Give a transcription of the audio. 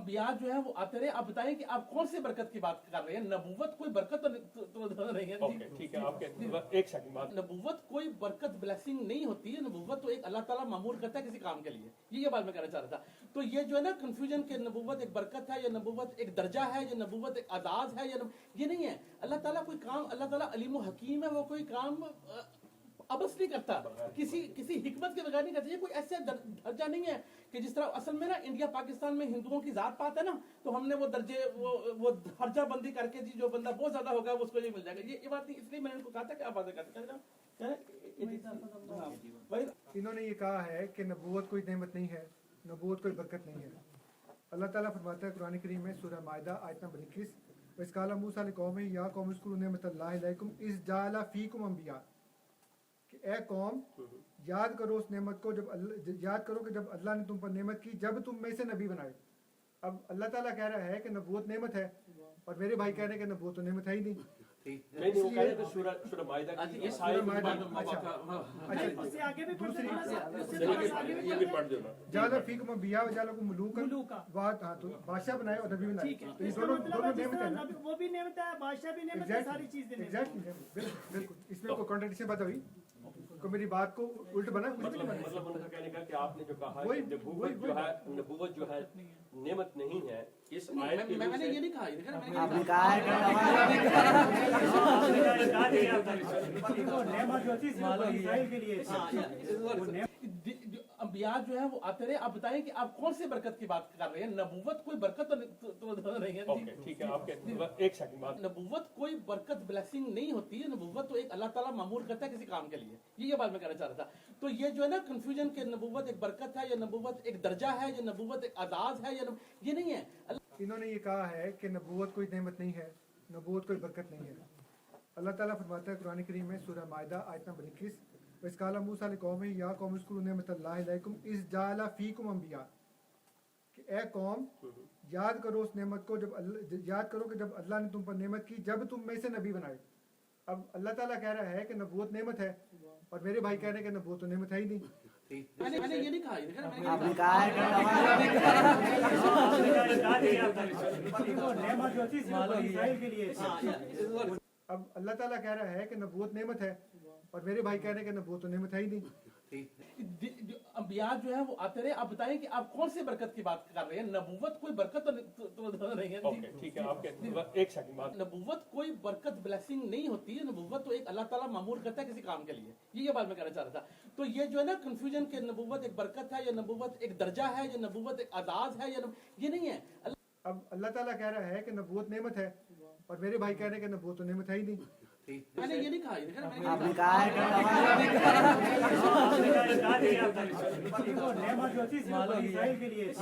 انبیاء جو ہیں وہ آتے رہے. آپ بتائیں کہ آپ کون سے برکت کی بات کر رہے ہیں؟ نبوت کوئی برکت تو نہیں ہے. ٹھیک ہے، آپ کے ایک سیکنڈ بعد نبوت کوئی برکت بلیسنگ نہیں ہوتی ہے. نبوت تو ایک اللہ تعالیٰ معمور کرتا ہے کسی کام کے لیے. یہ بات میں کہنا چاہ رہا تھا. تو یہ جو ہے نا کنفیوژن کہ نبوت ایک برکت ہے یا نبوت ایک درجہ ہے یا نبوت ایک اعزاز ہے یا یہ نہیں ہے. اللہ تعالیٰ کوئی کام، اللہ تعالیٰ علیم و حکیم ہے. وہ کوئی کام ابس نہیں کرتا، کسی حکمت کے بغیر نہیں کرتا. یہ کوئی ایسا درجہ نہیں ہے کہ جس طرح اصل میں نا انڈیا پاکستان میں ہندوؤں کی ذات پات ہے نا، تو ہم نے وہ درجے وہ درجہ بندی کر کے جو بندہ بہت زیادہ ہوگا اس کو یہ مل جائے گا. یہ بات نہیں. اس لیے میں نے ان کو کہا تھا کہ آپ باتیں کرتے ہیں. انہوں نے یہ کہا ہے کہ نبوت کوئی نعمت نہیں ہے، نبوت کوئی برکت نہیں ہے. اللہ تعالیٰ فرماتا ہے قرآن کریم میں سورہ مائدہ آیت نمبر 21، وَإِذْ قَالَ مُوسَىٰ لِقَوْمِهِ يَا قَوْمِ اذْكُرُوا نِعْمَتَ اللَّهِ عَلَيْكُمْ إِذْ جَعَلَ فِيكُمْ أَنْبِيَاءَ، کہ اے قوم یاد کرو اس نعمت کو یاد کرو کہ جب اللہ نے تم پر نعمت کی، جب تم میں سے نبی بنائے. اب اللہ تعالیٰ کہہ رہا ہے کہ نبوت نعمت ہے، اور میرے بھائی کہہ رہے ہیں کہ نبوت تو نعمت ہے ہی نہیں. جعل فیکم انبیاء وجعلکم ملوکا، ہاں تو بادشاہ بنائے اور نبی بنائے. تو یہ دونوں نعمت ہے نا. وہ بھی نعمت ہے، بادشاہ بھی نعمت ہے، ساری چیزیں بالکل. اس میں کوئی کانٹرڈکشن بات ہوئی کو میری بات کو الٹ بنا کچھ نہیں بنا. مطلب ان کا کہنے کا کہ آپ نے جو کہا ہے کہ نبوت جو ہے نعمت نہیں ہے، اس آیت کے میں نے یہ نہیں کہا. آپ نے کہا ہے نعمت جو تھی صرف بنی اسرائیل کے لیے. انبیاء جو ہیں وہ آتے رہے. آپ بتائیں کہ آپ کون سے برکت کی بات کر رہے ہیں؟ نبوت کوئی برکت تو نہیں ہے. ٹھیک ہے، آپ کے ایک سیکنڈ بعد نبوت کوئی برکت بلیسنگ نہیں ہوتی ہے. نبوت تو ایک اللہ تعالیٰ معمور کرتا ہے کسی کام کے لیے. یہ بات میں کہنا چاہ رہا تھا. تو یہ جو ہے نا کنفیوژن کہ نبوت ایک برکت ہے یا نبوت ایک درجہ ہے یا نبوت ایک اعزاز ہے یا یہ نہیں ہے. انہوں نے یہ کہا ہے کہ نبوت کوئی نعمت نہیں ہے، نبوت کوئی برکت نہیں ہے. اللہ تعالیٰ فرماتا ہے قرآن کریم میں سورہ مائدہ آیت نمبر 21، وَإِذْ قَالَ مُوسَىٰ لِقَوْمِهِ يَا قَوْمِ اذْكُرُوا نِعْمَتَ اللَّهِ عَلَيْكُمْ إِذْ جَعَلَ فِيكُمْ أَنْبِيَاءَ، کہ اے قوم یاد کرو اس نعمت کو یاد کرو کہ جب اللہ نے تم پر نعمت کی، جب تم میں سے نبی بنائے. اب اللہ تعالیٰ کہہ رہا ہے کہ نبوت نعمت ہے، اور میرے بھائی کہہ رہے ہیں کہ نبوت تو نعمت ہے ہی نہیں. میں نے یہ نہیں کہا. آپ نے کہا ہے نعمت جو تھی صرف بنی اسرائیل کے لیے. اب اللہ تعالیٰ کہہ رہا ہے کہ نبوت نعمت ہے، اور میرے بھائی کہہ رہے ہیں کہ نبوت تو نعمت ہے ہی نہیں. انبیاء جو ہیں وہ آتے رہے. آپ بتائیں کہ آپ کون سے برکت کی بات کر رہے ہیں؟ نبوت کوئی برکت تو نہیں ہے. ٹھیک ہے، آپ کے ایک سیکنڈ بعد نبوت کوئی برکت بلیسنگ نہیں ہوتی ہے. نبوت تو ایک اللہ تعالیٰ معمور کرتا ہے کسی کام کے لیے. یہ بات میں کہنا چاہ رہا تھا. تو یہ جو ہے نا کنفیوژن کہ نبوت ایک برکت ہے یا نبوت ایک درجہ ہے یا نبوت ایک اعزاز ہے یا یہ نہیں ہے. اب اللہ تعالیٰ کہہ رہا ہے کہ نبوت نعمت ہے، اور میرے بھائی کہہ رہے ہیں کہ نبوت تو نعمت ہے ہی نہیں. میں نے یہ نہیں کہا. آپ نے کہا ہے نعمت جو تھی صرف بنی اسرائیل کے لیے.